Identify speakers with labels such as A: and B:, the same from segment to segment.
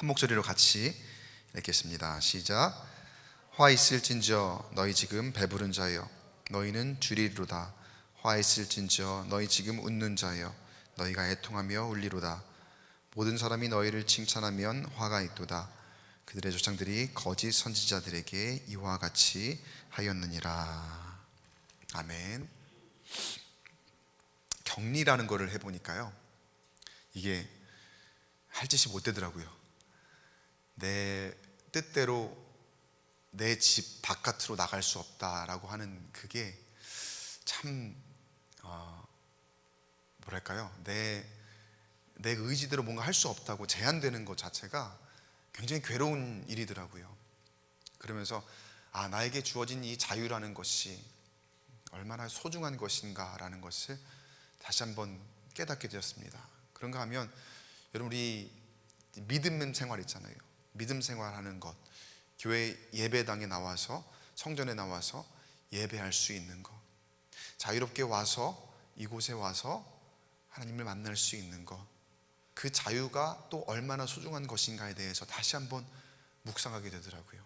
A: 한 목소리로 같이 읽겠습니다. 시작. 화 있을진저 너희 지금 배부른 자여 너희는 주리로다. 화 있을진저 너희 지금 웃는 자여 너희가 애통하며 울리로다. 모든 사람이 너희를 칭찬하면 화가 있도다. 그들의 조상들이 거짓 선지자들에게 이와 같이 하였느니라. 아멘. 격리라는 거를 해보니까요, 이게 할 짓이 못 되더라고요. 내 뜻대로 내 집 바깥으로 나갈 수 없다라고 하는 그게 참 뭐랄까요, 내 의지대로 뭔가 할 수 없다고 제한되는 것 자체가 굉장히 괴로운 일이더라고요. 그러면서 나에게 주어진 이 자유라는 것이 얼마나 소중한 것인가라는 것을 다시 한번 깨닫게 되었습니다. 그런가 하면 여러분, 우리 믿음 생활 있잖아요. 믿음 생활하는 것, 교회 예배당에 나와서, 성전에 나와서 예배할 수 있는 것, 자유롭게 와서 이곳에 와서 하나님을 만날 수 있는 것, 그 자유가 또 얼마나 소중한 것인가에 대해서 다시 한번 묵상하게 되더라고요.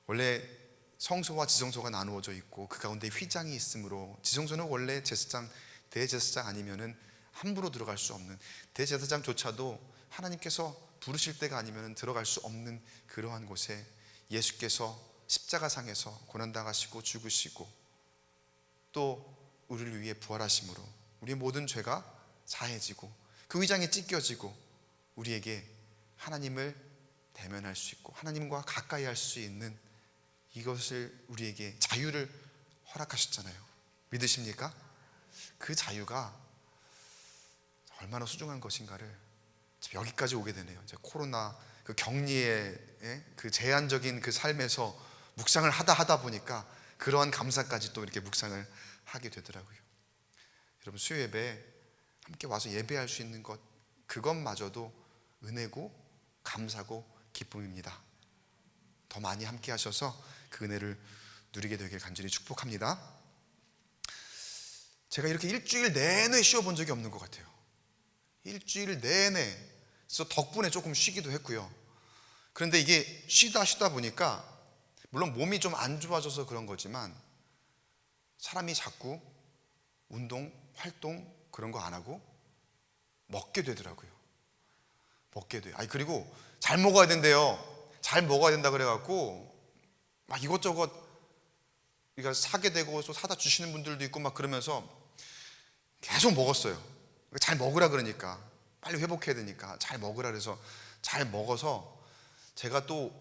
A: 원래 성소와 지성소가 나누어져 있고 그 가운데 휘장이 있으므로, 지성소는 원래 제사장, 대제사장 아니면은 함부로 들어갈 수 없는, 대제사장조차도 하나님께서 부르실 때가 아니면 들어갈 수 없는 그러한 곳에 예수께서 십자가상에서 고난당하시고 죽으시고 또 우리를 위해 부활하심으로 우리의 모든 죄가 사해지고 그 휘장이 찢겨지고 우리에게 하나님을 대면할 수 있고 하나님과 가까이 할 수 있는 이것을, 우리에게 자유를 허락하셨잖아요. 믿으십니까? 그 자유가 얼마나 소중한 것인가를 여기까지 오게 되네요. 이제 코로나 그 격리의 그 제한적인 그 삶에서 묵상을 하다 보니까 그러한 감사까지 또 이렇게 묵상을 하게 되더라고요. 여러분, 수요 예배 함께 와서 예배할 수 있는 것, 그것마저도 은혜고 감사고 기쁨입니다. 더 많이 함께 하셔서 그 은혜를 누리게 되길 간절히 축복합니다. 제가 이렇게 일주일 내내 쉬어본 적이 없는 것 같아요. 일주일 내내. 그래서 덕분에 조금 쉬기도 했고요. 그런데 이게 쉬다 보니까 물론 몸이 좀 안 좋아져서 그런 거지만 사람이 자꾸 운동, 활동 그런 거 안 하고 먹게 되더라고요. 먹게 돼요. 그리고 잘 먹어야 된대요. 잘 먹어야 된다 그래갖고 막 이것저것 우리가 사게 되고 또 사다 주시는 분들도 있고 막 그러면서 계속 먹었어요. 잘 먹으라 그러니까, 빨리 회복해야 되니까 잘 먹으라 그래서 잘 먹어서 제가 또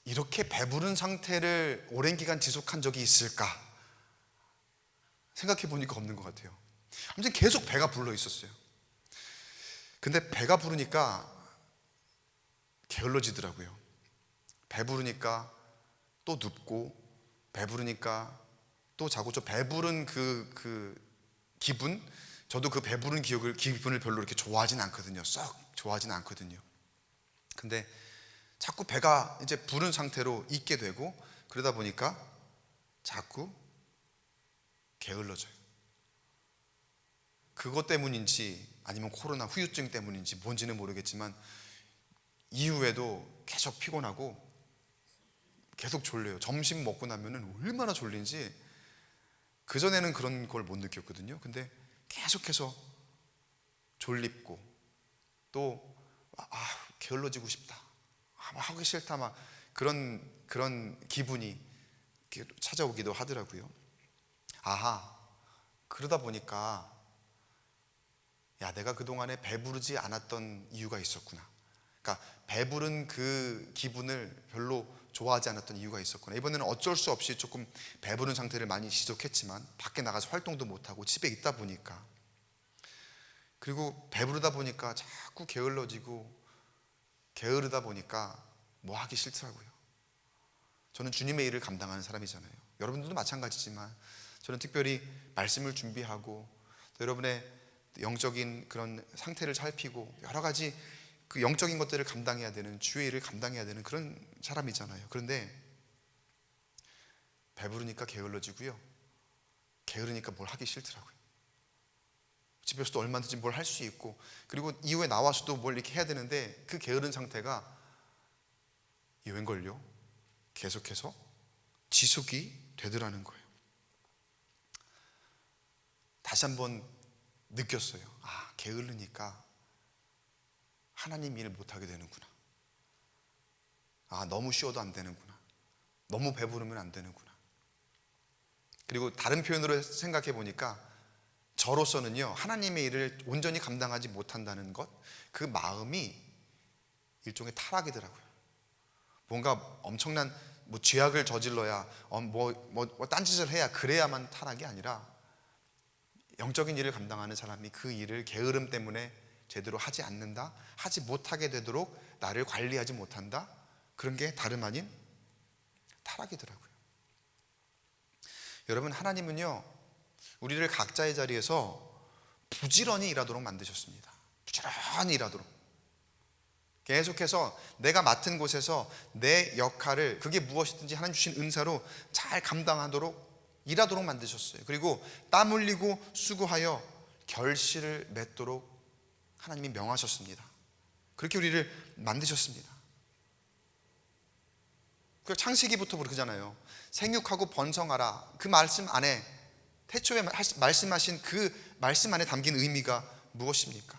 A: 이렇게 배부른 상태를 오랜 기간 지속한 적이 있을까 생각해 보니까 없는 것 같아요. 아무튼 계속 배가 불러 있었어요. 근데 배가 부르니까 게을러지더라고요. 배부르니까 또 눕고, 배부르니까 또 자고. 저 배부른 그 기분, 저도 그 배부른 기분을 별로 이렇게 좋아하진 않거든요. 썩 좋아하진 않거든요. 근데 자꾸 배가 이제 부른 상태로 있게 되고 그러다 보니까 자꾸 게을러져요. 그것 때문인지 아니면 코로나 후유증 때문인지 뭔지는 모르겠지만 이후에도 계속 피곤하고 계속 졸려요. 점심 먹고 나면은 얼마나 졸린지, 그전에는 그런 걸 못 느꼈거든요. 근데 계속해서 졸립고 또 게을러지고 싶다, 하기 싫다, 막 그런 기분이 찾아오기도 하더라고요. 그러다 보니까 내가 그동안에 배부르지 않았던 이유가 있었구나. 그러니까 배부른 그 기분을 별로 좋아하지 않았던 이유가 있었구나. 이번에는 어쩔 수 없이 조금 배부른 상태를 많이 지속했지만 밖에 나가서 활동도 못하고 집에 있다 보니까, 그리고 배부르다 보니까 자꾸 게을러지고 게으르다 보니까 뭐 하기 싫더라고요. 저는 주님의 일을 감당하는 사람이잖아요. 여러분들도 마찬가지지만 저는 특별히 말씀을 준비하고 또 여러분의 영적인 그런 상태를 살피고 여러 가지 그 영적인 것들을 감당해야 되는, 주의 일을 감당해야 되는 그런 사람이잖아요. 그런데 배부르니까 게을러지고요, 게으르니까 뭘 하기 싫더라고요. 집에서도 얼마든지 뭘 할 수 있고, 그리고 이후에 나와서도 뭘 이렇게 해야 되는데 그 게으른 상태가 웬걸요? 계속해서 지속이 되더라는 거예요. 다시 한번 느꼈어요. 아, 게으르니까 하나님 일을 못하게 되는구나. 아, 너무 쉬어도 안 되는구나. 너무 배부르면 안 되는구나. 그리고 다른 표현으로 생각해 보니까 저로서는요, 하나님의 일을 온전히 감당하지 못한다는 것, 그 마음이 일종의 타락이더라고요. 뭔가 엄청난 죄악을 저질러야 딴짓을 해야 그래야만 타락이 아니라, 영적인 일을 감당하는 사람이 그 일을 게으름 때문에 제대로 하지 않는다, 하지 못하게 되도록 나를 관리하지 못한다, 그런 게 다름 아닌 타락이더라고요. 여러분, 하나님은요, 우리를 각자의 자리에서 부지런히 일하도록 만드셨습니다. 부지런히 일하도록. 계속해서 내가 맡은 곳에서 내 역할을, 그게 무엇이든지 하나님 주신 은사로 잘 감당하도록 일하도록 만드셨어요. 그리고 땀 흘리고 수고하여 결실을 맺도록 하나님이 명하셨습니다. 그렇게 우리를 만드셨습니다. 그 창세기부터 그러잖아요. 생육하고 번성하라. 그 말씀 안에, 태초에 말씀하신 그 말씀 안에 담긴 의미가 무엇입니까?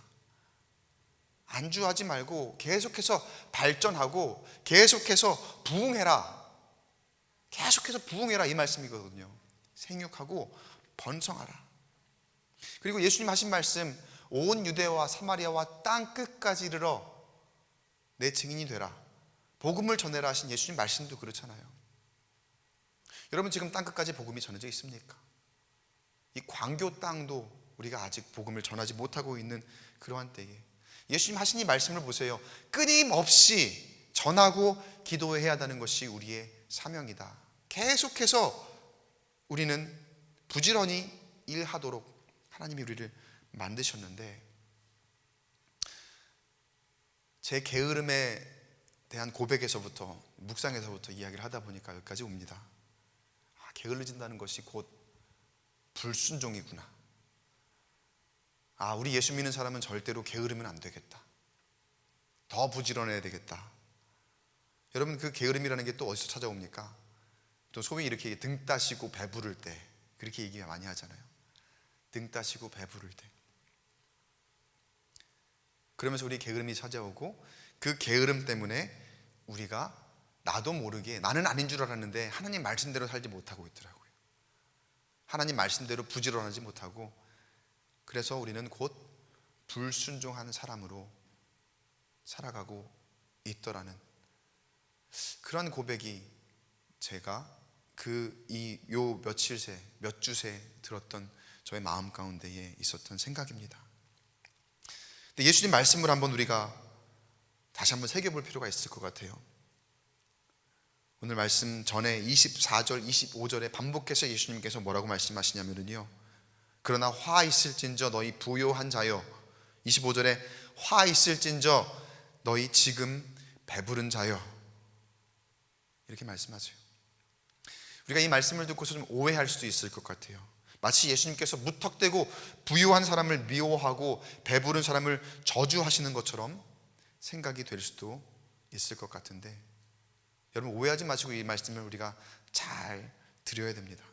A: 안주하지 말고 계속해서 발전하고 계속해서 부흥해라. 계속해서 부흥해라, 이 말씀이거든요. 생육하고 번성하라. 그리고 예수님 하신 말씀, 온 유대와 사마리아와 땅 끝까지 이르러 내 증인이 되라, 복음을 전해라 하신 예수님 말씀도 그렇잖아요. 여러분, 지금 땅 끝까지 복음이 전해져 있습니까? 이 광교 땅도 우리가 아직 복음을 전하지 못하고 있는 그러한 때에 예수님 하신 이 말씀을 보세요. 끊임없이 전하고 기도해야 한다는 것이 우리의 사명이다. 계속해서 우리는 부지런히 일하도록 하나님이 우리를 만드셨는데, 제 게으름에 대한 고백에서부터, 묵상에서부터 이야기를 하다 보니까 여기까지 옵니다. 아, 게을러진다는 것이 곧 불순종이구나. 아, 우리 예수 믿는 사람은 절대로 게으르면 안 되겠다. 더 부지런해야 되겠다. 여러분, 그 게으름이라는 게 또 어디서 찾아옵니까? 또 소위 이렇게 등 따시고 배부를 때, 그렇게 얘기 많이 하잖아요. 등 따시고 배부를 때. 그러면서 우리 게으름이 찾아오고, 그 게으름 때문에 우리가 나도 모르게, 나는 아닌 줄 알았는데 하나님 말씀대로 살지 못하고 있더라고요. 하나님 말씀대로 부지런하지 못하고, 그래서 우리는 곧 불순종하는 사람으로 살아가고 있더라는 그런 고백이 제가 요 며칠 새, 몇 주 새 들었던 저의 마음 가운데에 있었던 생각입니다. 근데 예수님 말씀을 한번 우리가 다시 한번 새겨볼 필요가 있을 것 같아요. 오늘 말씀 전에 24절, 25절에 반복해서 예수님께서 뭐라고 말씀하시냐면요, 그러나 화 있을진저 너희 부요한 자여. 25절에 화 있을진저 너희 지금 배부른 자여, 이렇게 말씀하세요. 우리가 이 말씀을 듣고서 좀 오해할 수도 있을 것 같아요. 마치 예수님께서 무턱대고 부유한 사람을 미워하고 배부른 사람을 저주하시는 것처럼 생각이 될 수도 있을 것 같은데, 여러분, 오해하지 마시고 이 말씀을 우리가 잘 들어야 됩니다.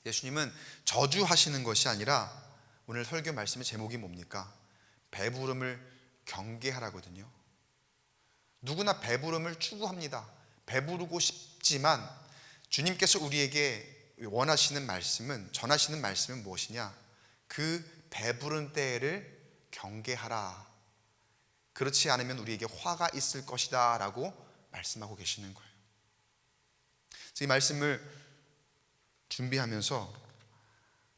A: 예수님은 저주하시는 것이 아니라, 오늘 설교 말씀의 제목이 뭡니까? 배부름을 경계하라거든요. 누구나 배부름을 추구합니다. 배부르고 싶지만 주님께서 우리에게 원하시는 말씀은, 전하시는 말씀은 무엇이냐? 그 배부른 때를 경계하라. 그렇지 않으면 우리에게 화가 있을 것이다 라고 말씀하고 계시는 거예요. 그래서 이 말씀을 준비하면서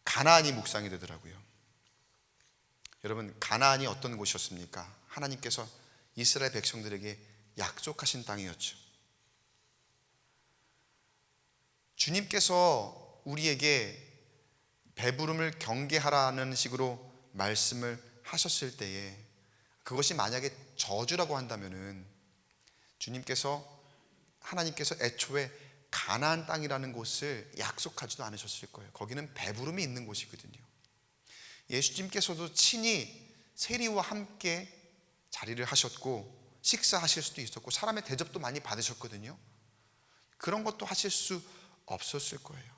A: 가나안이 묵상이 되더라고요. 여러분, 가나안이 어떤 곳이었습니까? 하나님께서 이스라엘 백성들에게 약속하신 땅이었죠. 주님께서 우리에게 배부름을 경계하라는 식으로 말씀을 하셨을 때에, 그것이 만약에 저주라고 한다면은 하나님께서 애초에 가나안 땅이라는 곳을 약속하지도 않으셨을 거예요. 거기는 배부름이 있는 곳이거든요. 예수님께서도 친히 세리와 함께 자리를 하셨고 식사하실 수도 있었고 사람의 대접도 많이 받으셨거든요. 그런 것도 하실 수 없었을 거예요.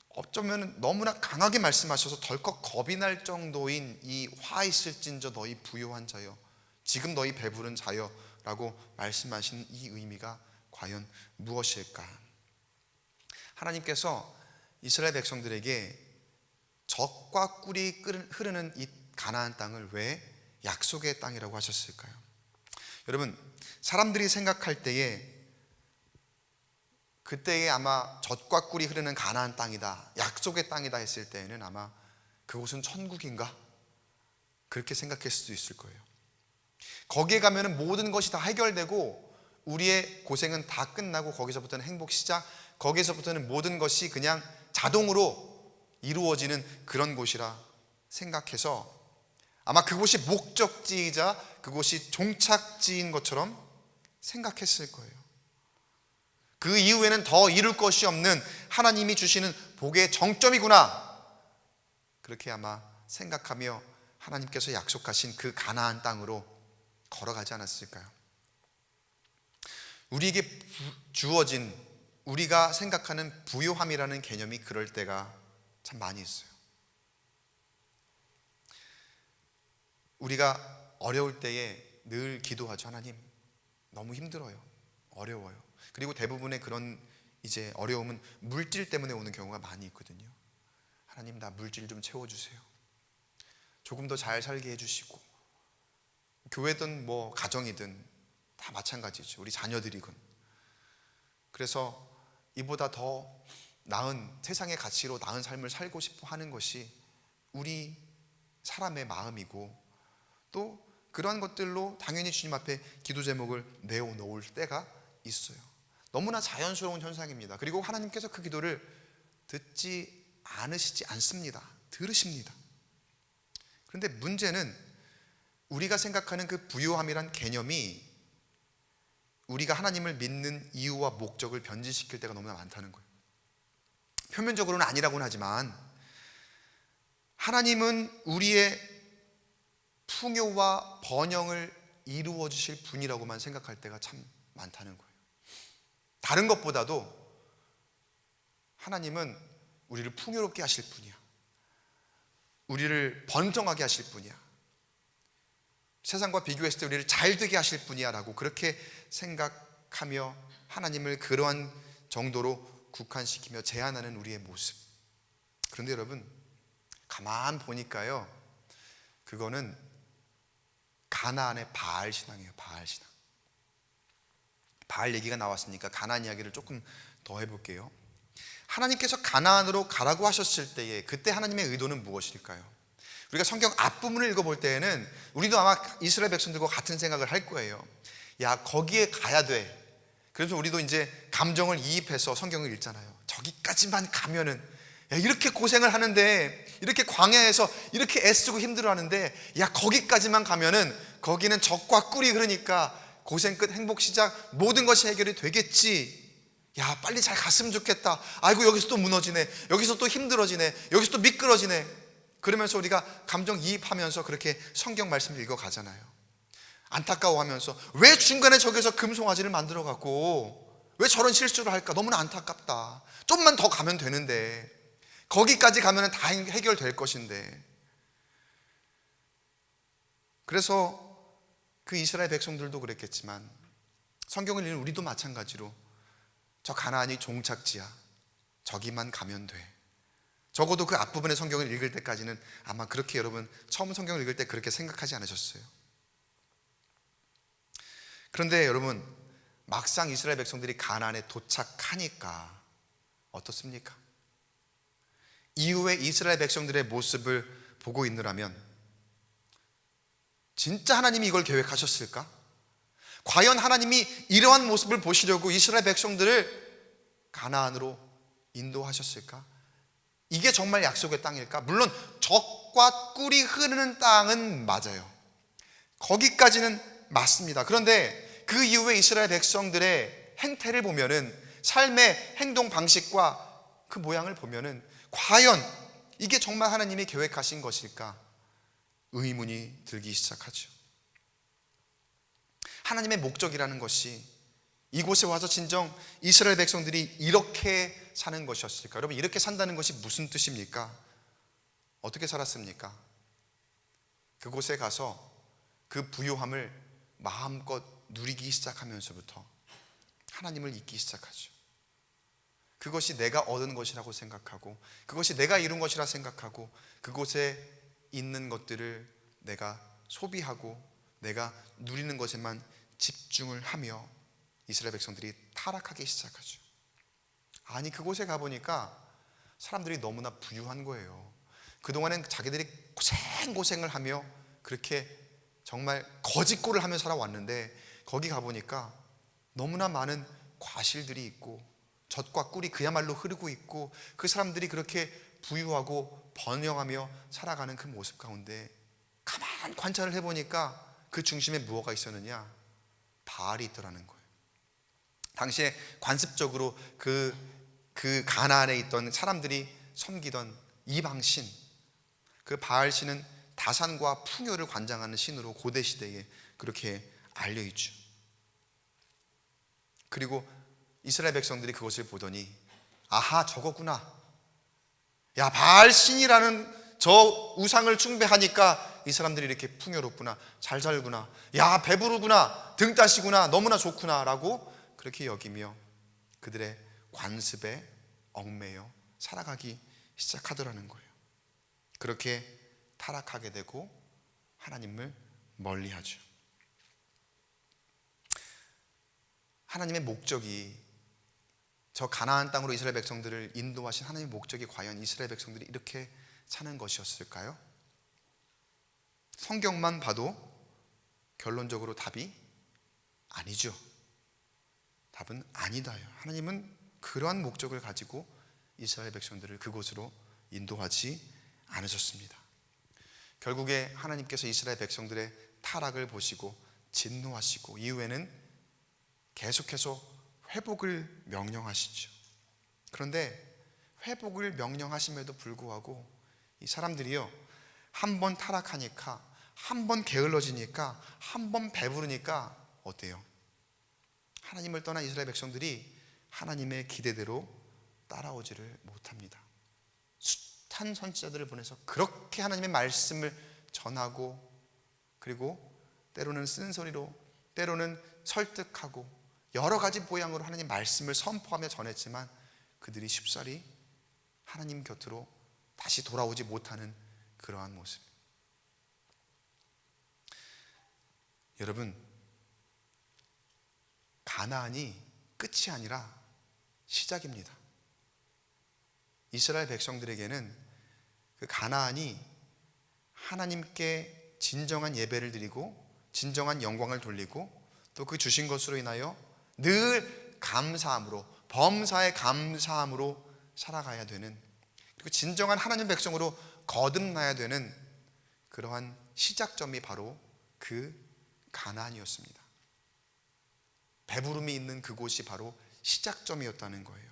A: 어쩌면 너무나 강하게 말씀하셔서 덜컥 겁이 날 정도인 이 화 있을진저 너희 부요한 자여, 지금 너희 배부른 자여 라고 말씀하신 이 의미가 과연 무엇일까? 하나님께서 이스라엘 백성들에게 젖과 꿀이 흐르는 이 가나안 땅을 왜 약속의 땅이라고 하셨을까요? 여러분, 사람들이 생각할 때에 그때에 아마 젖과 꿀이 흐르는 가나안 땅이다, 약속의 땅이다 했을 때에는 아마 그곳은 천국인가? 그렇게 생각했을 수도 있을 거예요. 거기에 가면은 모든 것이 다 해결되고 우리의 고생은 다 끝나고 거기서부터는 행복 시작, 거기서부터는 모든 것이 그냥 자동으로 이루어지는 그런 곳이라 생각해서 아마 그곳이 목적지이자 그곳이 종착지인 것처럼 생각했을 거예요. 그 이후에는 더 이룰 것이 없는 하나님이 주시는 복의 정점이구나, 그렇게 아마 생각하며 하나님께서 약속하신 그 가나안 땅으로 걸어가지 않았을까요? 우리에게 주어진 우리가 생각하는 부요함이라는 개념이 그럴 때가 참 많이 있어요. 우리가 어려울 때에 늘 기도하죠. 하나님, 너무 힘들어요, 어려워요. 그리고 대부분의 그런 이제 어려움은 물질 때문에 오는 경우가 많이 있거든요. 하나님, 나 물질 좀 채워주세요. 조금 더 잘 살게 해주시고, 교회든 뭐 가정이든 다 마찬가지죠. 우리 자녀들이건. 그래서 이보다 더 나은 세상의 가치로 나은 삶을 살고 싶어 하는 것이 우리 사람의 마음이고, 또 그러한 것들로 당연히 주님 앞에 기도 제목을 내어놓을 때가 있어요. 너무나 자연스러운 현상입니다. 그리고 하나님께서 그 기도를 듣지 않으시지 않습니다. 들으십니다. 그런데 문제는 우리가 생각하는 그 부요함이란 개념이 우리가 하나님을 믿는 이유와 목적을 변질시킬 때가 너무나 많다는 거예요. 표면적으로는 아니라고는 하지만 하나님은 우리의 풍요와 번영을 이루어 주실 분이라고만 생각할 때가 참 많다는 거예요. 다른 것보다도 하나님은 우리를 풍요롭게 하실 분이야, 우리를 번성하게 하실 분이야, 세상과 비교했을 때 우리를 잘 되게 하실 분이야 라고 그렇게 생각하며 하나님을 그러한 정도로 국한시키며 제한하는 우리의 모습. 그런데 여러분, 가만 보니까요, 그거는 가나안의 바알 신앙이에요. 바알 신앙. 바알 얘기가 나왔으니까 가나안 이야기를 조금 더 해볼게요. 하나님께서 가나안으로 가라고 하셨을 때에 그때 하나님의 의도는 무엇일까요? 우리가 성경 앞부분을 읽어볼 때에는 우리도 아마 이스라엘 백성들과 같은 생각을 할 거예요. 야, 거기에 가야 돼. 그래서 우리도 이제 감정을 이입해서 성경을 읽잖아요. 저기까지만 가면은, 야, 이렇게 고생을 하는데, 이렇게 광야에서 이렇게 애쓰고 힘들어하는데, 야, 거기까지만 가면은 거기는 젖과 꿀이 흐르니까 고생 끝 행복 시작, 모든 것이 해결이 되겠지. 야, 빨리 잘 갔으면 좋겠다. 아이고, 여기서 또 무너지네, 여기서 또 힘들어지네, 여기서 또 미끄러지네. 그러면서 우리가 감정 이입하면서 그렇게 성경 말씀을 읽어가잖아요. 안타까워하면서 왜 중간에 저기서 금송아지를 만들어 갖고 왜 저런 실수를 할까, 너무나 안타깝다. 좀만 더 가면 되는데, 거기까지 가면 다 해결될 것인데. 그래서 그 이스라엘 백성들도 그랬겠지만 성경을 읽는 우리도 마찬가지로 저 가나안이 종착지야, 저기만 가면 돼. 적어도 그 앞부분의 성경을 읽을 때까지는 아마 그렇게 여러분 처음 성경을 읽을 때 그렇게 생각하지 않으셨어요. 그런데 여러분, 막상 이스라엘 백성들이 가나안에 도착하니까 어떻습니까? 이후에 이스라엘 백성들의 모습을 보고 있느라면 진짜 하나님이 이걸 계획하셨을까? 과연 하나님이 이러한 모습을 보시려고 이스라엘 백성들을 가나안으로 인도하셨을까? 이게 정말 약속의 땅일까? 물론 젖과 꿀이 흐르는 땅은 맞아요. 거기까지는 맞습니다. 그런데 그 이후에 이스라엘 백성들의 행태를 보면은, 삶의 행동 방식과 그 모양을 보면은 과연 이게 정말 하나님이 계획하신 것일까? 의문이 들기 시작하죠. 하나님의 목적이라는 것이 이곳에 와서 진정 이스라엘 백성들이 이렇게 사는 것이었을까? 여러분, 이렇게 산다는 것이 무슨 뜻입니까? 어떻게 살았습니까? 그곳에 가서 그 부요함을 마음껏 누리기 시작하면서부터 하나님을 잊기 시작하죠. 그것이 내가 얻은 것이라고 생각하고, 그것이 내가 이룬 것이라 생각하고, 그곳에 있는 것들을 내가 소비하고 내가 누리는 것에만 집중을 하며 이스라엘 백성들이 타락하기 시작하죠. 아니, 그곳에 가보니까 사람들이 너무나 부유한 거예요. 그동안엔 자기들이 고생을 하며 그렇게 정말 거짓골을 하며 살아왔는데, 거기 가보니까 너무나 많은 과실들이 있고 젖과 꿀이 그야말로 흐르고 있고, 그 사람들이 그렇게 부유하고 번영하며 살아가는 그 모습 가운데 가만 관찰을 해보니까 그 중심에 무엇가 있었느냐? 바알이 있더라는 거예요. 당시에 관습적으로 그 가나안에 있던 사람들이 섬기던 이방신, 그 바알신은 다산과 풍요를 관장하는 신으로 고대 시대에 그렇게 알려있죠. 그리고 이스라엘 백성들이 그것을 보더니, 아하, 저거구나. 야, 바알신이라는 저 우상을 숭배하니까 이 사람들이 이렇게 풍요롭구나, 잘 살구나, 야, 배부르구나, 등 따시구나, 너무나 좋구나 라고 그렇게 여기며 그들의 관습에 얽매여 살아가기 시작하더라는 거예요. 그렇게 타락하게 되고 하나님을 멀리하죠. 하나님의 목적이, 저 가나안 땅으로 이스라엘 백성들을 인도하신 하나님의 목적이 과연 이스라엘 백성들이 이렇게 사는 것이었을까요? 성경만 봐도 결론적으로 답이 아니죠. 답은 아니다요. 하나님은 그러한 목적을 가지고 이스라엘 백성들을 그곳으로 인도하지 않으셨습니다. 결국에 하나님께서 이스라엘 백성들의 타락을 보시고 진노하시고 이후에는 계속해서 회복을 명령하시죠. 그런데 회복을 명령하심에도 불구하고 이 사람들이요, 한 번 타락하니까, 한 번 게을러지니까, 한 번 배부르니까 어때요? 하나님을 떠난 이스라엘 백성들이 하나님의 기대대로 따라오지를 못합니다. 숱한 선지자들을 보내서 그렇게 하나님의 말씀을 전하고, 그리고 때로는 쓴소리로, 때로는 설득하고 여러 가지 모양으로 하나님 말씀을 선포하며 전했지만 그들이 쉽사리 하나님 곁으로 다시 돌아오지 못하는 그러한 모습. 여러분, 가나안이 끝이 아니라 시작입니다. 이스라엘 백성들에게는 그 가나안이 하나님께 진정한 예배를 드리고 진정한 영광을 돌리고 또 그 주신 것으로 인하여 늘 감사함으로, 범사에 감사함으로 살아가야 되는, 그리고 진정한 하나님 백성으로 거듭나야 되는 그러한 시작점이 바로 그 가나안이었습니다. 배부름이 있는 그곳이 바로 시작점이었다는 거예요.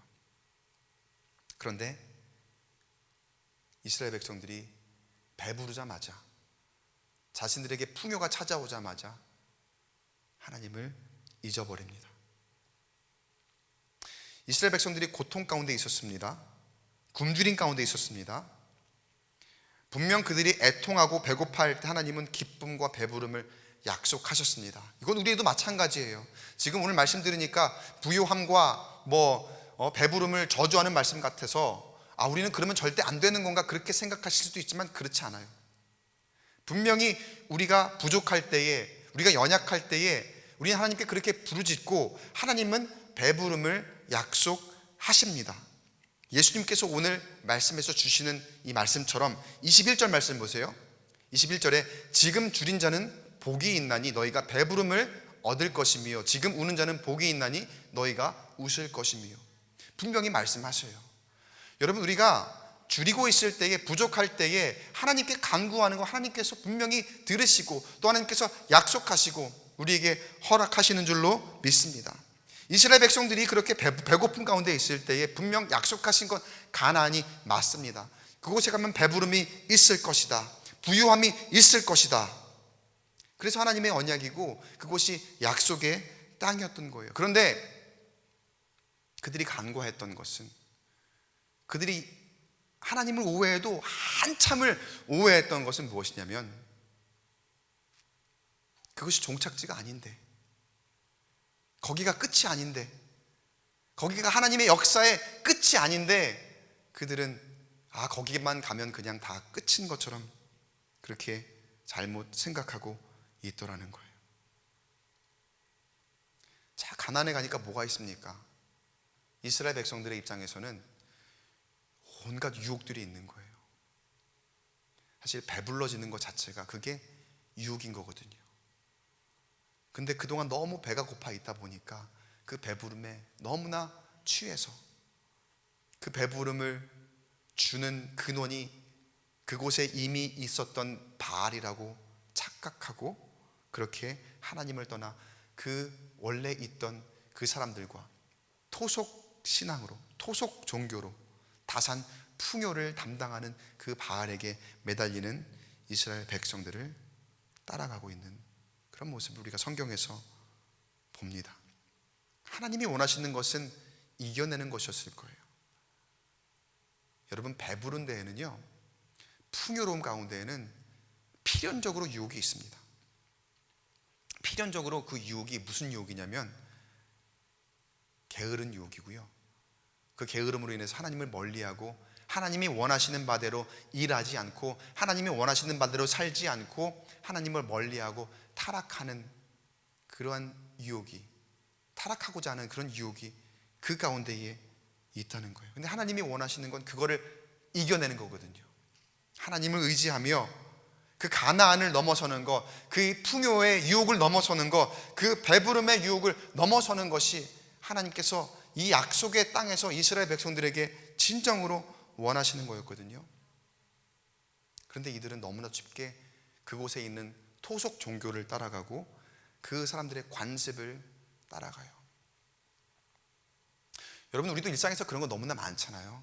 A: 그런데 이스라엘 백성들이 배부르자마자, 자신들에게 풍요가 찾아오자마자 하나님을 잊어버립니다. 이스라엘 백성들이 고통 가운데 있었습니다. 굶주림 가운데 있었습니다. 분명 그들이 애통하고 배고파할 때 하나님은 기쁨과 배부름을 약속하셨습니다. 이건 우리에도 마찬가지예요. 지금 오늘 말씀 들으니까 부요함과 배부름을 저주하는 말씀 같아서 우리는 그러면 절대 안 되는 건가 그렇게 생각하실 수도 있지만 그렇지 않아요. 분명히 우리가 부족할 때에, 우리가 연약할 때에 우리는 하나님께 그렇게 부르짖고 하나님은 배부름을 약속하십니다. 예수님께서 오늘 말씀에서 주시는 이 말씀처럼 21절 말씀 보세요. 21절에 지금 줄인 자는 복이 있나니 너희가 배부름을 얻을 것이며 지금 우는 자는 복이 있나니 너희가 웃을 것이며, 분명히 말씀하셔요. 여러분, 우리가 줄이고 있을 때에, 부족할 때에 하나님께 간구하는 거 하나님께서 분명히 들으시고 또 하나님께서 약속하시고 우리에게 허락하시는 줄로 믿습니다. 이스라엘 백성들이 그렇게 배고픔 가운데 있을 때에 분명 약속하신 건 가나안이 맞습니다. 그곳에 가면 배부름이 있을 것이다. 부유함이 있을 것이다. 그래서 하나님의 언약이고 그곳이 약속의 땅이었던 거예요. 그런데 그들이 간과했던 것은, 그들이 하나님을 오해해도 한참을 오해했던 것은 무엇이냐면, 그것이 종착지가 아닌데, 거기가 끝이 아닌데, 거기가 하나님의 역사의 끝이 아닌데, 그들은 거기만 가면 그냥 다 끝인 것처럼 그렇게 잘못 생각하고 있더라는 거예요. 자, 가나안에 가니까 뭐가 있습니까? 이스라엘 백성들의 입장에서는 온갖 유혹들이 있는 거예요. 사실 배불러지는 것 자체가 그게 유혹인 거거든요. 근데 그동안 너무 배가 고파 있다 보니까 그 배부름에 너무나 취해서 그 배부름을 주는 근원이 그곳에 이미 있었던 바알이라고 착각하고 그렇게 하나님을 떠나 그 원래 있던 그 사람들과 토속 신앙으로, 토속 종교로 다산 풍요를 담당하는 그 바알에게 매달리는 이스라엘 백성들을 따라가고 있는 그런 모습을 우리가 성경에서 봅니다. 하나님이 원하시는 것은 이겨내는 것이었을 거예요. 여러분, 배부른 데에는요, 풍요로움 가운데에는 필연적으로 유혹이 있습니다. 필연적으로 그 유혹이 무슨 유혹이냐면 게으른 유혹이고요. 그 게으름으로 인해서 하나님을 멀리하고 하나님이 원하시는 바대로 일하지 않고 하나님이 원하시는 바대로 살지 않고 하나님을 멀리하고 타락하는 그러한 유혹이, 타락하고자 하는 그런 유혹이 그 가운데에 있다는 거예요. 근데 하나님이 원하시는 건 그거를 이겨내는 거거든요. 하나님을 의지하며 그 가나안을 넘어서는 것, 그 풍요의 유혹을 넘어서는 것, 그 배부름의 유혹을 넘어서는 것이 하나님께서 이 약속의 땅에서 이스라엘 백성들에게 진정으로 원하시는 거였거든요. 그런데 이들은 너무나 쉽게 그곳에 있는 토속 종교를 따라가고 그 사람들의 관습을 따라가요. 여러분, 우리도 일상에서 그런 거 너무나 많잖아요.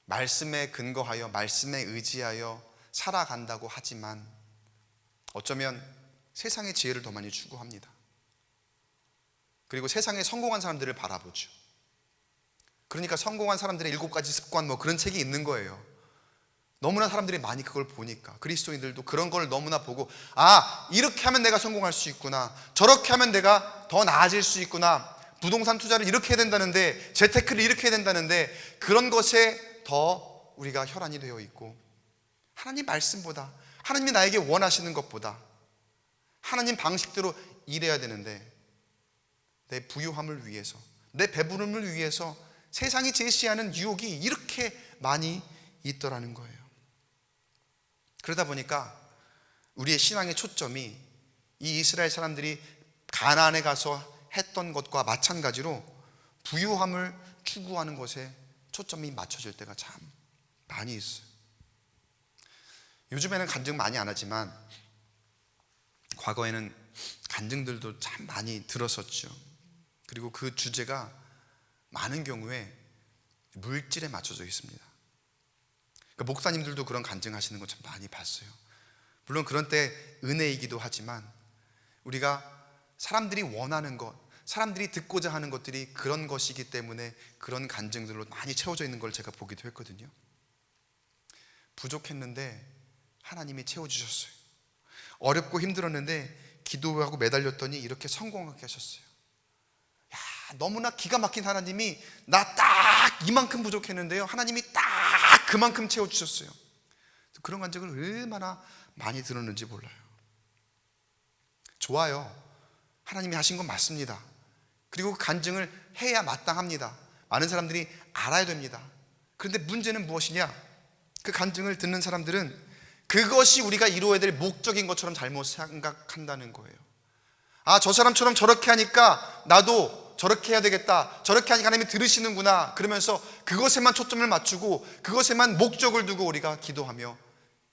A: 말씀에 근거하여, 말씀에 의지하여 살아간다고 하지만 어쩌면 세상의 지혜를 더 많이 추구합니다. 그리고 세상에 성공한 사람들을 바라보죠. 그러니까 성공한 사람들의 7가지 습관 그런 책이 있는 거예요. 너무나 사람들이 많이 그걸 보니까 그리스도인들도 그런 걸 너무나 보고 이렇게 하면 내가 성공할 수 있구나, 저렇게 하면 내가 더 나아질 수 있구나, 부동산 투자를 이렇게 해야 된다는데, 재테크를 이렇게 해야 된다는데, 그런 것에 더 우리가 혈안이 되어 있고 하나님 말씀보다, 하나님이 나에게 원하시는 것보다 하나님 방식대로 일해야 되는데, 내 부유함을 위해서, 내 배부름을 위해서 세상이 제시하는 유혹이 이렇게 많이 있더라는 거예요. 그러다 보니까 우리의 신앙의 초점이 이 이스라엘 사람들이 가나안에 가서 했던 것과 마찬가지로 부유함을 추구하는 것에 초점이 맞춰질 때가 참 많이 있어요. 요즘에는 간증 많이 안 하지만 과거에는 간증들도 참 많이 들었었죠. 그리고 그 주제가 많은 경우에 물질에 맞춰져 있습니다. 그러니까 목사님들도 그런 간증하시는 거 참 많이 봤어요. 물론 그런 때 은혜이기도 하지만 우리가 사람들이 원하는 것, 사람들이 듣고자 하는 것들이 그런 것이기 때문에 그런 간증들로 많이 채워져 있는 걸 제가 보기도 했거든요. 부족했는데 하나님이 채워주셨어요. 어렵고 힘들었는데 기도하고 매달렸더니 이렇게 성공하게 하셨어요. 너무나 기가 막힌 하나님이 나 딱 이만큼 부족했는데요, 하나님이 딱 그만큼 채워주셨어요. 그런 간증을 얼마나 많이 들었는지 몰라요. 좋아요. 하나님이 하신 건 맞습니다. 그리고 그 간증을 해야 마땅합니다. 많은 사람들이 알아야 됩니다. 그런데 문제는 무엇이냐? 그 간증을 듣는 사람들은 그것이 우리가 이루어야 될 목적인 것처럼 잘못 생각한다는 거예요. 저 사람처럼 저렇게 하니까 나도 저렇게 해야 되겠다, 저렇게 하니까 하나님이 들으시는구나, 그러면서 그것에만 초점을 맞추고 그것에만 목적을 두고 우리가 기도하며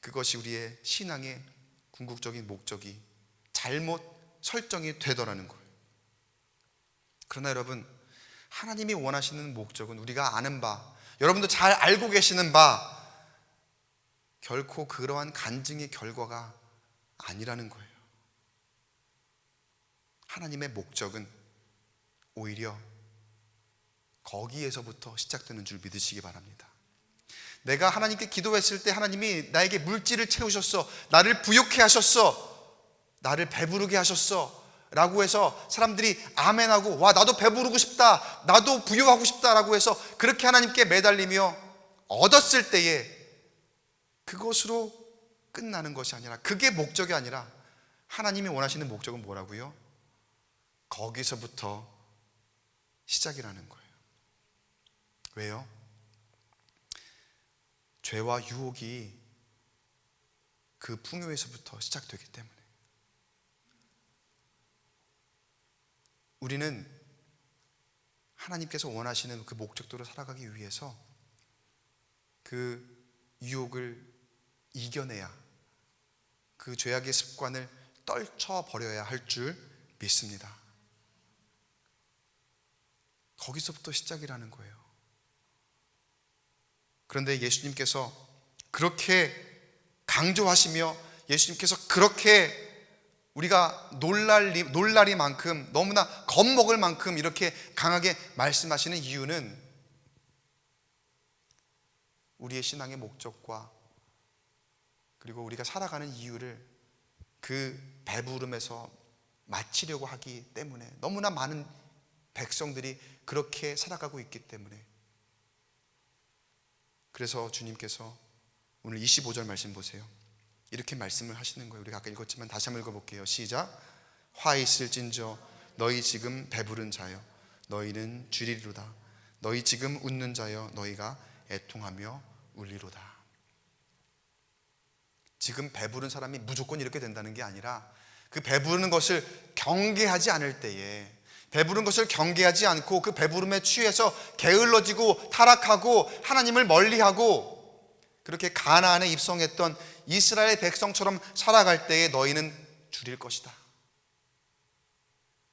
A: 그것이 우리의 신앙의 궁극적인 목적이 잘못 설정이 되더라는 거예요. 그러나 여러분, 하나님이 원하시는 목적은 우리가 아는 바, 여러분도 잘 알고 계시는 바 결코 그러한 간증의 결과가 아니라는 거예요. 하나님의 목적은 오히려 거기에서부터 시작되는 줄 믿으시기 바랍니다. 내가 하나님께 기도했을 때 하나님이 나에게 물질을 채우셨어, 나를 부욕해 하셨어, 나를 배부르게 하셨어 라고 해서 사람들이 아멘하고, 와 나도 배부르고 싶다, 나도 부유하고 싶다 라고 해서 그렇게 하나님께 매달리며 얻었을 때에 그것으로 끝나는 것이 아니라, 그게 목적이 아니라 하나님이 원하시는 목적은 뭐라고요? 거기서부터 시작이라는 거예요. 왜요? 죄와 유혹이 그 풍요에서부터 시작되기 때문에. 우리는 하나님께서 원하시는 그 목적대로 살아가기 위해서 그 유혹을 이겨내야, 그 죄악의 습관을 떨쳐버려야 할 줄 믿습니다. 거기서부터 시작이라는 거예요. 그런데 예수님께서 그렇게 강조하시며, 예수님께서 그렇게 우리가 놀라리만큼, 너무나 겁먹을 만큼 이렇게 강하게 말씀하시는 이유는 우리의 신앙의 목적과 그리고 우리가 살아가는 이유를 그 배부름에서 마치려고 하기 때문에, 너무나 많은 백성들이 그렇게 살아가고 있기 때문에. 그래서 주님께서 오늘 25절 말씀 보세요. 이렇게 말씀을 하시는 거예요. 우리가 아까 읽었지만 다시 한번 읽어볼게요. 시작. 화 있을진저 너희 지금 배부른 자여 너희는 주리로다. 너희 지금 웃는 자여 너희가 애통하며 울리로다. 지금 배부른 사람이 무조건 이렇게 된다는 게 아니라, 그 배부르는 것을 경계하지 않을 때에, 배부른 것을 경계하지 않고 그 배부름에 취해서 게을러지고 타락하고 하나님을 멀리하고 그렇게 가나안에 입성했던 이스라엘 백성처럼 살아갈 때에 너희는 줄일 것이다.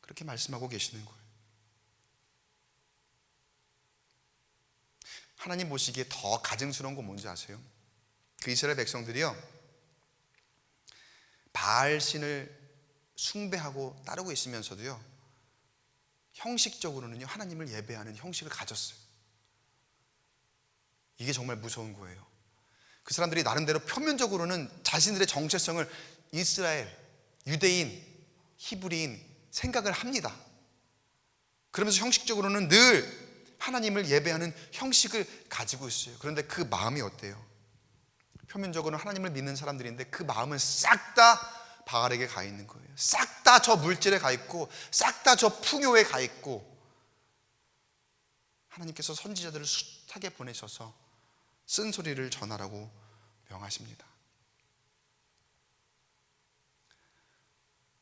A: 그렇게 말씀하고 계시는 거예요. 하나님 보시기에 더 가증스러운 건 뭔지 아세요? 그 이스라엘 백성들이요, 바알신을 숭배하고 따르고 있으면서도요, 형식적으로는요 하나님을 예배하는 형식을 가졌어요. 이게 정말 무서운 거예요. 그 사람들이 나름대로 표면적으로는 자신들의 정체성을 이스라엘, 유대인, 히브리인 생각을 합니다. 그러면서 형식적으로는 늘 하나님을 예배하는 형식을 가지고 있어요. 그런데 그 마음이 어때요? 표면적으로는 하나님을 믿는 사람들인데 그 마음은 싹 다 바알에게 가 있는 거예요. 싹 다 저 물질에 가 있고, 싹 다 저 풍요에 가 있고. 하나님께서 선지자들을 숱하게 보내셔서 쓴소리를 전하라고 명하십니다.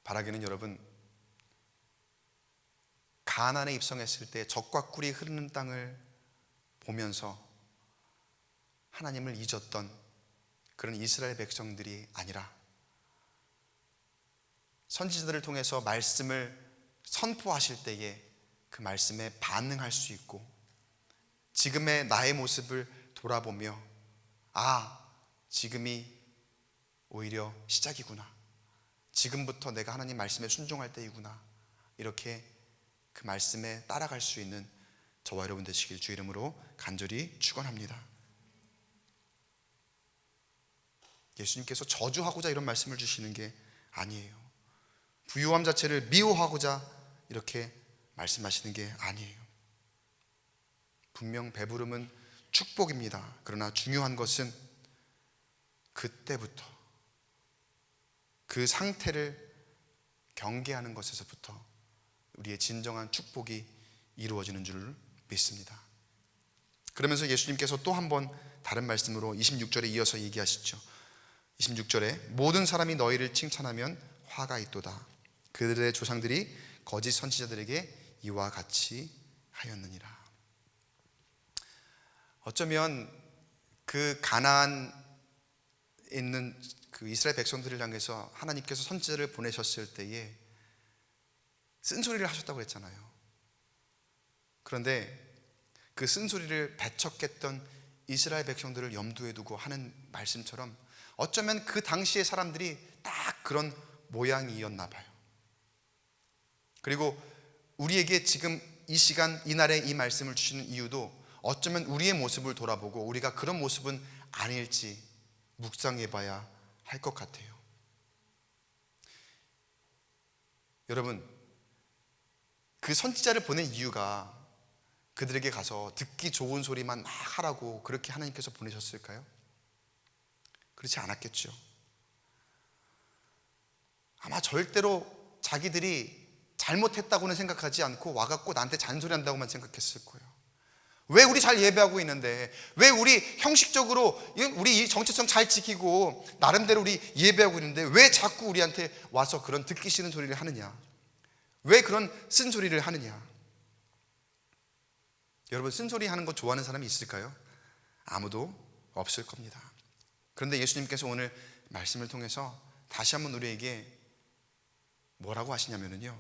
A: 바라기는 여러분, 가나안에 입성했을 때 젖과 꿀이 흐르는 땅을 보면서 하나님을 잊었던 그런 이스라엘 백성들이 아니라, 선지자들을 통해서 말씀을 선포하실 때에 그 말씀에 반응할 수 있고, 지금의 나의 모습을 돌아보며, 아, 지금이 오히려 시작이구나, 지금부터 내가 하나님 말씀에 순종할 때이구나, 이렇게 그 말씀에 따라갈 수 있는 저와 여러분 되시길 주 이름으로 간절히 축원합니다. 예수님께서 저주하고자 이런 말씀을 주시는 게 아니에요. 부유함 자체를 미워하고자 이렇게 말씀하시는 게 아니에요. 분명 배부름은 축복입니다. 그러나 중요한 것은 그때부터, 그 상태를 경계하는 것에서부터 우리의 진정한 축복이 이루어지는 줄 믿습니다. 그러면서 예수님께서 또 한 번 다른 말씀으로 26절에 이어서 얘기하시죠. 26절에 모든 사람이 너희를 칭찬하면 화가 있도다. 그들의 조상들이 거짓 선지자들에게 이와 같이 하였느니라. 어쩌면 그 가나안에 있는 그 이스라엘 백성들을 향해서 하나님께서 선지자를 보내셨을 때에 쓴소리를 하셨다고 했잖아요. 그런데 그 쓴소리를 배척했던 이스라엘 백성들을 염두에 두고 하는 말씀처럼 어쩌면 그 당시의 사람들이 딱 그런 모양이었나 봐요. 그리고 우리에게 지금 이 시간 이날에 이 말씀을 주시는 이유도 어쩌면 우리의 모습을 돌아보고 우리가 그런 모습은 아닐지 묵상해 봐야 할 것 같아요. 여러분, 그 선지자를 보낸 이유가 그들에게 가서 듣기 좋은 소리만 막 하라고 그렇게 하나님께서 보내셨을까요? 그렇지 않았겠죠. 아마 절대로 자기들이 잘못했다고는 생각하지 않고 와갖고 나한테 잔소리한다고만 생각했을 거예요. 왜 우리 잘 예배하고 있는데, 왜 우리 형식적으로 우리 이 정체성 잘 지키고 나름대로 우리 예배하고 있는데 왜 자꾸 우리한테 와서 그런 듣기 싫은 소리를 하느냐, 왜 그런 쓴소리를 하느냐. 여러분, 쓴소리 하는 거 좋아하는 사람이 있을까요? 아무도 없을 겁니다. 그런데 예수님께서 오늘 말씀을 통해서 다시 한번 우리에게 뭐라고 하시냐면요,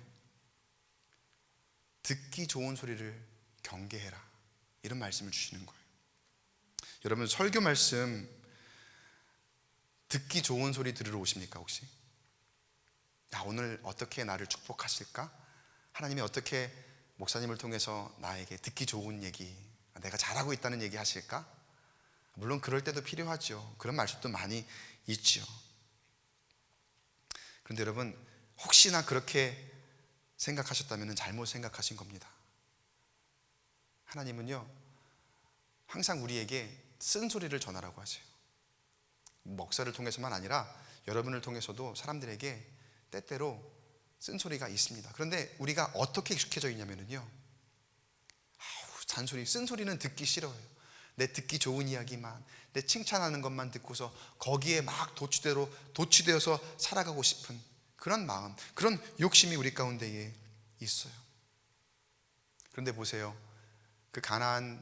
A: 듣기 좋은 소리를 경계해라, 이런 말씀을 주시는 거예요. 여러분, 설교 말씀 듣기 좋은 소리 들으러 오십니까 혹시? 오늘 어떻게 나를 축복하실까? 하나님이 어떻게 목사님을 통해서 나에게 듣기 좋은 얘기, 내가 잘하고 있다는 얘기 하실까? 물론 그럴 때도 필요하죠. 그런 말씀도 많이 있죠. 그런데 여러분, 혹시나 그렇게 생각하셨다면 잘못 생각하신 겁니다. 하나님은요, 항상 우리에게 쓴소리를 전하라고 하세요. 목사를 통해서만 아니라 여러분을 통해서도 사람들에게 때때로 쓴소리가 있습니다. 그런데 우리가 어떻게 익숙해져 있냐면요, 잔소리, 쓴소리는 듣기 싫어요. 내 듣기 좋은 이야기만, 내 칭찬하는 것만 듣고서 거기에 막 도취되어서 살아가고 싶은 그런 마음, 그런 욕심이 우리 가운데에 있어요. 그런데 보세요, 그 가나안에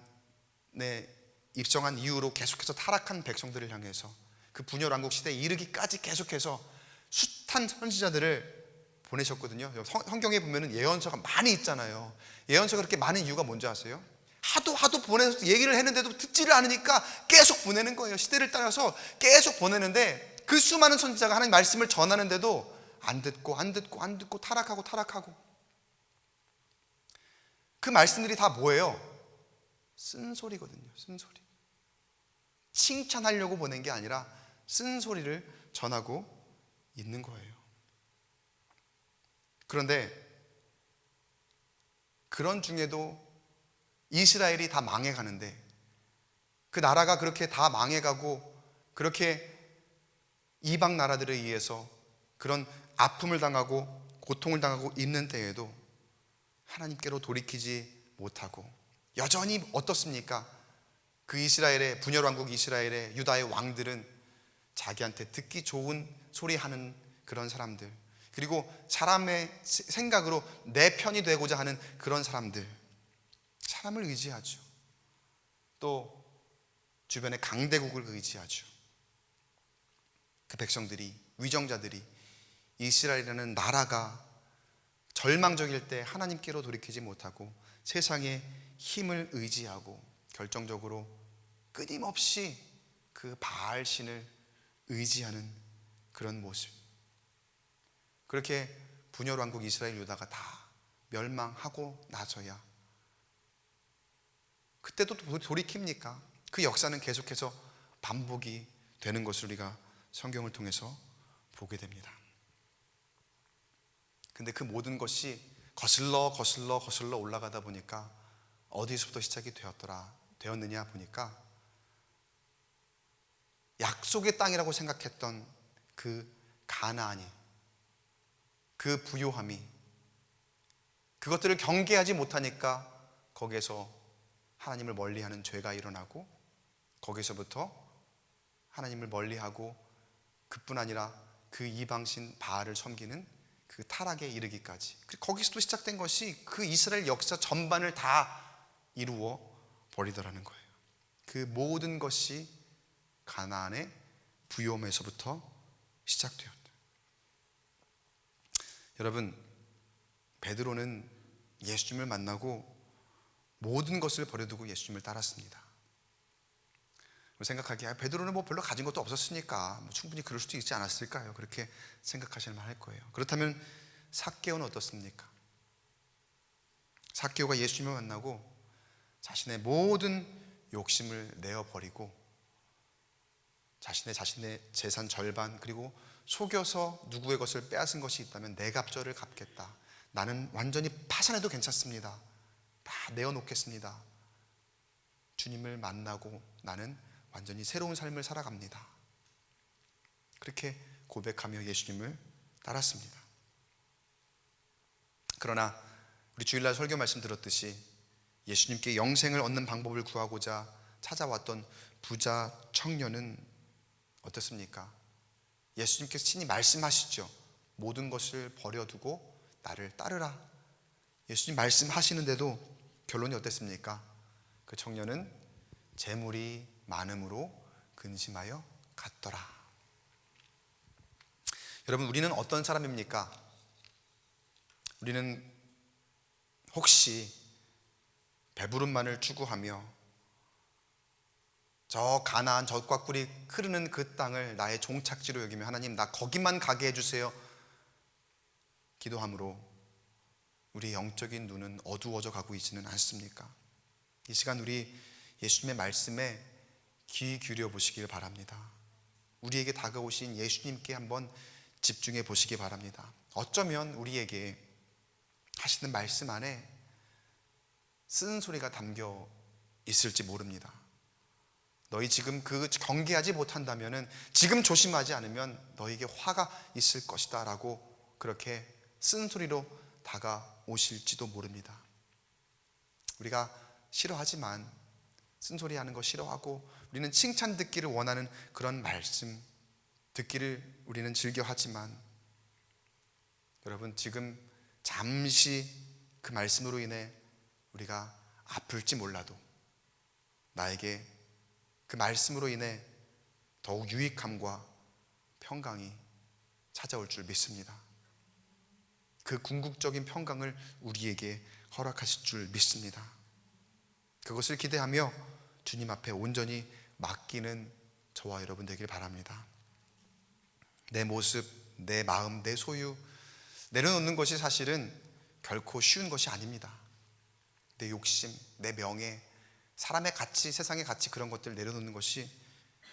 A: 입성한 이후로 계속해서 타락한 백성들을 향해서 그 분열왕국 시대에 이르기까지 계속해서 숱한 선지자들을 보내셨거든요. 성경에 보면 예언서가 많이 있잖아요. 예언서가 그렇게 많은 이유가 뭔지 아세요? 하도 보내서 얘기를 했는데도 듣지를 않으니까 계속 보내는 거예요. 시대를 따라서 계속 보내는데 그 수많은 선지자가 하나님 말씀을 전하는데도 안 듣고 타락하고. 그 말씀들이 다 뭐예요? 쓴소리거든요. 쓴소리. 칭찬하려고 보낸 게 아니라 쓴소리를 전하고 있는 거예요. 그런데 그런 중에도 이스라엘이 다 망해가는데, 그 나라가 그렇게 다 망해가고 그렇게 이방 나라들에 의해서 그런 아픔을 당하고 고통을 당하고 있는 때에도 하나님께로 돌이키지 못하고 여전히 어떻습니까? 그 이스라엘의 분열왕국, 이스라엘의 유다의 왕들은 자기한테 듣기 좋은 소리 하는 그런 사람들, 그리고 사람의 생각으로 내 편이 되고자 하는 그런 사람들, 사람을 의지하죠. 또 주변의 강대국을 의지하죠. 그 백성들이, 위정자들이, 이스라엘이라는 나라가 절망적일 때 하나님께로 돌이키지 못하고 세상의 힘을 의지하고 결정적으로 끊임없이 그 바알 신을 의지하는 그런 모습, 그렇게 분열왕국 이스라엘 유다가 다 멸망하고 나서야 그때도 돌이킵니까? 그 역사는 계속해서 반복이 되는 것을 우리가 성경을 통해서 보게 됩니다. 근데 그 모든 것이 거슬러 올라가다 보니까 어디서부터 시작이 되었느냐 보니까 약속의 땅이라고 생각했던 그 가나안이, 그 부요함이, 그것들을 경계하지 못하니까 거기에서 하나님을 멀리하는 죄가 일어나고, 거기서부터 하나님을 멀리하고 그뿐 아니라 그 이방신 바알을 섬기는 그 타락에 이르기까지, 거기서도 시작된 것이 그 이스라엘 역사 전반을 다 이루어 버리더라는 거예요. 그 모든 것이 가나안의 부요함에서부터 시작되었다. 여러분, 베드로는 예수님을 만나고 모든 것을 버려두고 예수님을 따랐습니다. 생각하기에 베드로는 뭐 별로 가진 것도 없었으니까 뭐 충분히 그럴 수도 있지 않았을까요? 그렇게 생각하실 만할 거예요. 그렇다면 삭개오는 어떻습니까? 삭개오가 예수님을 만나고 자신의 모든 욕심을 내어버리고 자신의 재산 절반, 그리고 속여서 누구의 것을 빼앗은 것이 있다면 내 값절을 갚겠다, 나는 완전히 파산해도 괜찮습니다, 다 내어놓겠습니다, 주님을 만나고 나는 완전히 새로운 삶을 살아갑니다, 그렇게 고백하며 예수님을 따랐습니다. 그러나 우리 주일날 설교 말씀 들었듯이 예수님께 영생을 얻는 방법을 구하고자 찾아왔던 부자 청년은 어떻습니까? 예수님께서 친히 말씀하시죠. 모든 것을 버려두고 나를 따르라. 예수님 말씀하시는데도 결론이 어땠습니까? 그 청년은 재물이 많음으로 근심하여 갔더라. 여러분, 우리는 어떤 사람입니까? 우리는 혹시 배부름만을 추구하며 저 가나안 젖과 꿀이 흐르는 그 땅을 나의 종착지로 여기며 하나님 나 거기만 가게 해주세요 기도함으로 우리의 영적인 눈은 어두워져 가고 있지는 않습니까? 이 시간 우리 예수님의 말씀에 귀 기울여 보시길 바랍니다. 우리에게 다가오신 예수님께 한번 집중해 보시기 바랍니다. 어쩌면 우리에게 하시는 말씀 안에 쓰는 소리가 담겨 있을지 모릅니다. 너희 지금 그 경계하지 못한다면, 지금 조심하지 않으면 너에게 화가 있을 것이다 라고 그렇게 쓴 소리로 다가오실지도 모릅니다. 우리가 싫어하지만, 쓴소리 하는 거 싫어하고 우리는 칭찬 듣기를 원하는 그런 말씀 듣기를 우리는 즐겨하지만, 여러분 지금 잠시 그 말씀으로 인해 우리가 아플지 몰라도 나에게 그 말씀으로 인해 더욱 유익함과 평강이 찾아올 줄 믿습니다. 그 궁극적인 평강을 우리에게 허락하실 줄 믿습니다. 그것을 기대하며 주님 앞에 온전히 맡기는 저와 여러분 되길 바랍니다. 내 모습, 내 마음, 내 소유 내려놓는 것이 사실은 결코 쉬운 것이 아닙니다. 내 욕심, 내 명예, 사람의 가치, 세상의 가치, 그런 것들을 내려놓는 것이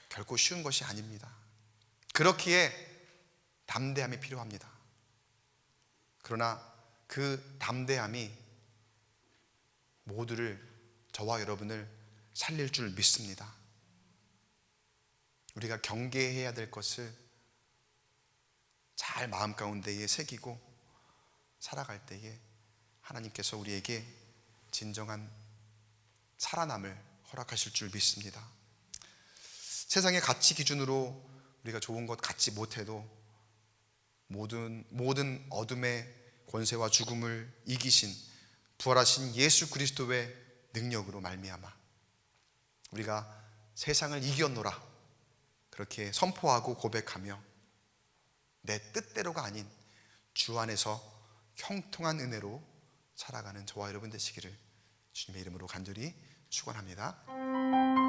A: 결코 쉬운 것이 아닙니다. 그렇기에 담대함이 필요합니다. 그러나 그 담대함이 모두를, 저와 여러분을 살릴 줄 믿습니다. 우리가 경계해야 될 것을 잘 마음 가운데에 새기고 살아갈 때에 하나님께서 우리에게 진정한 살아남을 허락하실 줄 믿습니다. 세상의 가치 기준으로 우리가 좋은 것 갖지 못해도 모든 어둠의 권세와 죽음을 이기신 부활하신 예수 그리스도의 능력으로 말미암아 우리가 세상을 이겼노라 그렇게 선포하고 고백하며 내 뜻대로가 아닌 주 안에서 형통한 은혜로 살아가는 저와 여러분 되시기를 주님의 이름으로 간절히 축원합니다.